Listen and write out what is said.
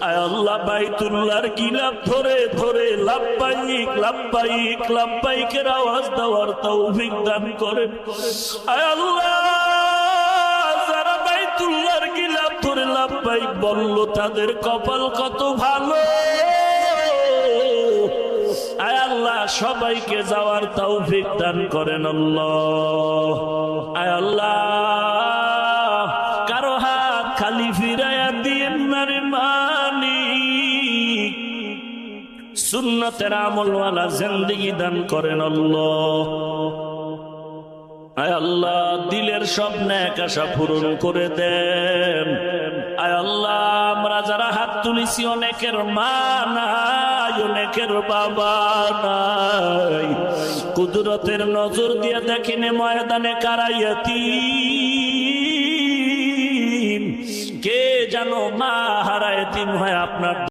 আয় আল্লাহ বাইতুল্লাহর গিলাফ ধরে ধরে লাব্বাইক লাব্বাইক লাব্বাইকের আওয়াজ দেওয়ার তৌফিক দান করেন। আয় আল্লাহ যারা বাইতুল্লাহর গিলাফ ধরে লাব্বাইক বলল তাদের কপাল কত ভালো। আয় আল্লাহ সবাইকে যাওয়ার তৌফিক দান করেন আল্লাহ। আয় আল্লাহ কারো হাত খালি ফিরাইয়া দিয়েন না রে মালিক, সুন্নতের আমলওয়ালা জিন্দেগি দান করেন আল্লাহ। আয় আল্লাহ দিলের সব নেক আশা পূরণ করে দেন। আয় আল্লাহ আমরা যারা হাত তুলেছি অনেকের মা নাই, অনেকের বাবা নাই, কুদরতের নজর দিয়ে দেখিনে ময়দানে কারাইয়াতি কে জানো মা হারা এতিম হয় আপনার